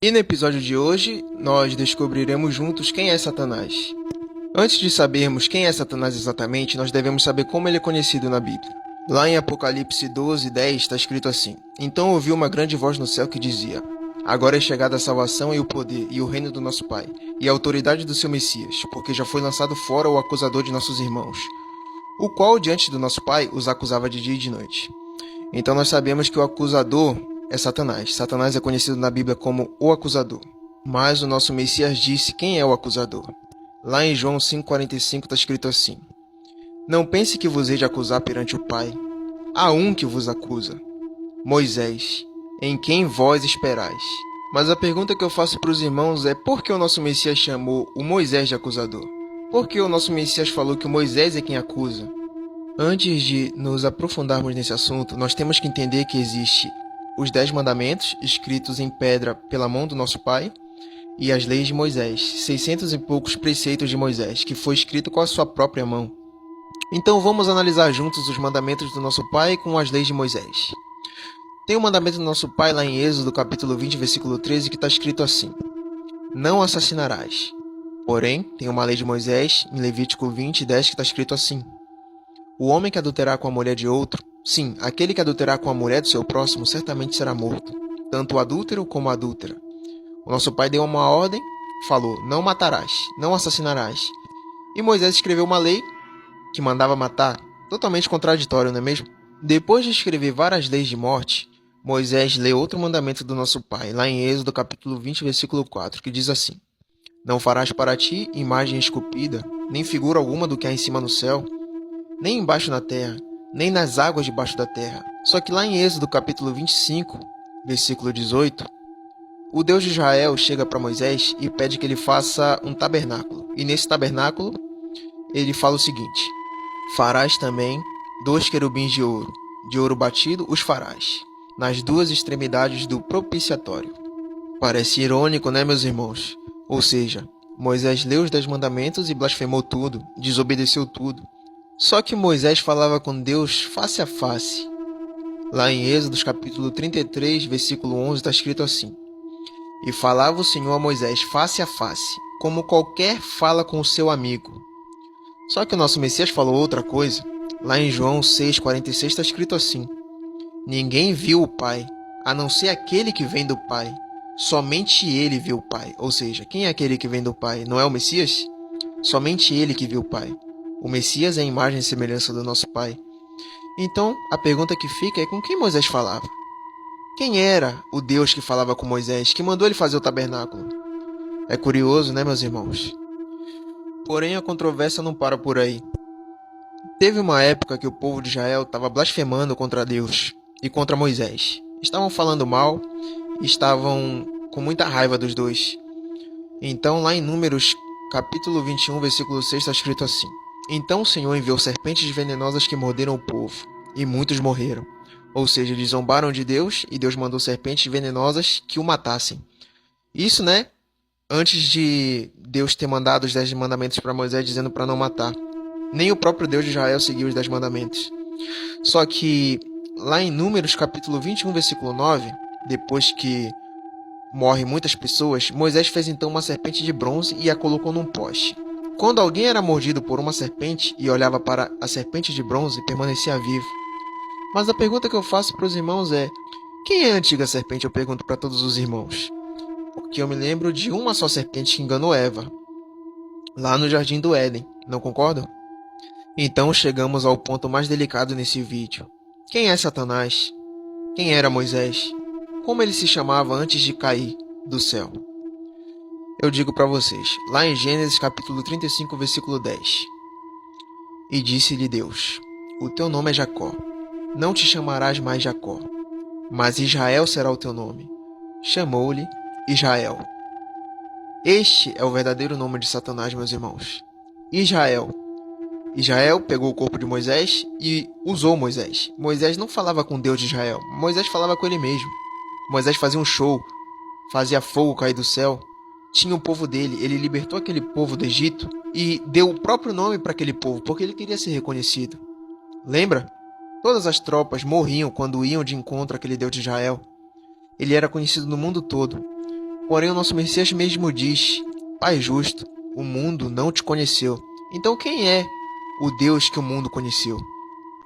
E no episódio de hoje, nós descobriremos juntos quem é Satanás. Antes de sabermos quem é Satanás exatamente, nós devemos saber como ele é conhecido na Bíblia. Lá em Apocalipse 12:10 está escrito assim: Então ouvi uma grande voz no céu que dizia: Agora é chegada a salvação e o poder, e o reino do nosso Pai, e a autoridade do seu Messias, porque já foi lançado fora o acusador de nossos irmãos, o qual diante do nosso Pai os acusava de dia e de noite. Então nós sabemos que o acusador é Satanás. Satanás é conhecido na Bíblia como o acusador. Mas o nosso Messias disse quem é o acusador. Lá em João 5,45 está escrito assim: Não pense que vos hei de acusar perante o Pai. Há um que vos acusa, Moisés, em quem vós esperais. Mas a pergunta que eu faço para os irmãos é: por que o nosso Messias chamou o Moisés de acusador? Por que o nosso Messias falou que o Moisés é quem acusa? Antes de nos aprofundarmos nesse assunto, nós temos que entender que existe os 10 mandamentos escritos em pedra pela mão do nosso Pai e as leis de Moisés, 600 e poucos preceitos de Moisés, que foi escrito com a sua própria mão. Então vamos analisar juntos os mandamentos do nosso Pai com as leis de Moisés. Tem um mandamento do nosso Pai lá em Êxodo capítulo 20, versículo 13, que está escrito assim: Não assassinarás. Porém, tem uma lei de Moisés em Levítico 20:10 que está escrito assim: O homem que adulterar com a mulher de outro, sim, aquele que adulterar com a mulher do seu próximo, certamente será morto, tanto o adúltero como a adúltera. O nosso pai deu uma ordem, falou: Não matarás, não assassinarás. E Moisés escreveu uma lei que mandava matar, totalmente contraditório, não é mesmo? Depois de escrever várias leis de morte, Moisés lê outro mandamento do nosso pai, lá em Êxodo capítulo 20, versículo 4, que diz assim: Não farás para ti imagem esculpida, nem figura alguma do que há em cima no céu, nem embaixo na terra, nem nas águas debaixo da terra. Só que lá em Êxodo capítulo 25, versículo 18, o Deus de Israel chega para Moisés e pede que ele faça um tabernáculo. E nesse tabernáculo, ele fala o seguinte: Farás também 2 querubins de ouro batido os farás, nas duas extremidades do propiciatório. Parece irônico, né, meus irmãos? Ou seja, Moisés leu os 10 mandamentos e blasfemou tudo, desobedeceu tudo. Só que Moisés falava com Deus face a face. Lá em Êxodo capítulo 33, versículo 11, está escrito assim: E falava o Senhor a Moisés face a face, como qualquer fala com o seu amigo. Só que o nosso Messias falou outra coisa. Lá em João 6,46 está escrito assim: Ninguém viu o Pai, a não ser aquele que vem do Pai. Somente ele viu o Pai. Ou seja, quem é aquele que vem do Pai? Não é o Messias? Somente ele que viu o Pai. O Messias é a imagem e semelhança do nosso Pai. Então, a pergunta que fica é: com quem Moisés falava? Quem era o Deus que falava com Moisés, que mandou ele fazer o tabernáculo? É curioso, né, meus irmãos? Porém, a controvérsia não para por aí. Teve uma época que o povo de Israel estava blasfemando contra Deus e contra Moisés. Estavam falando mal e estavam com muita raiva dos dois. Então, lá em Números, capítulo 21, versículo 6, está escrito assim: Então o Senhor enviou serpentes venenosas que morderam o povo, e muitos morreram. Ou seja, eles zombaram de Deus, e Deus mandou serpentes venenosas que o matassem. Isso, né? Antes de Deus ter mandado os 10 mandamentos para Moisés, dizendo para não matar. Nem o próprio Deus de Israel seguiu os 10 mandamentos. Só que, lá em Números, capítulo 21, versículo 9, depois que morrem muitas pessoas, Moisés fez então uma serpente de bronze e a colocou num poste. Quando alguém era mordido por uma serpente e olhava para a serpente de bronze, permanecia vivo. Mas a pergunta que eu faço para os irmãos é: quem é a antiga serpente? Eu pergunto para todos os irmãos. Porque eu me lembro de uma só serpente que enganou Eva, lá no Jardim do Éden, não concordam? Então chegamos ao ponto mais delicado nesse vídeo. Quem é Satanás? Quem era Moisés? Como ele se chamava antes de cair do céu? Eu digo para vocês, lá em Gênesis capítulo 35, versículo 10. E disse-lhe Deus: O teu nome é Jacó. Não te chamarás mais Jacó, mas Israel será o teu nome. Chamou-lhe Israel. Este é o verdadeiro nome de Satanás, meus irmãos. Israel. Israel pegou o corpo de Moisés e usou Moisés. Moisés não falava com Deus de Israel. Moisés falava com ele mesmo. Moisés fazia um show, fazia fogo cair do céu. Tinha o povo dele, ele libertou aquele povo do Egito e deu o próprio nome para aquele povo, porque ele queria ser reconhecido. Lembra? Todas as tropas morriam quando iam de encontro àquele Deus de Israel. Ele era conhecido no mundo todo. Porém, o nosso Messias mesmo diz: Pai justo, o mundo não te conheceu. Então quem é o Deus que o mundo conheceu?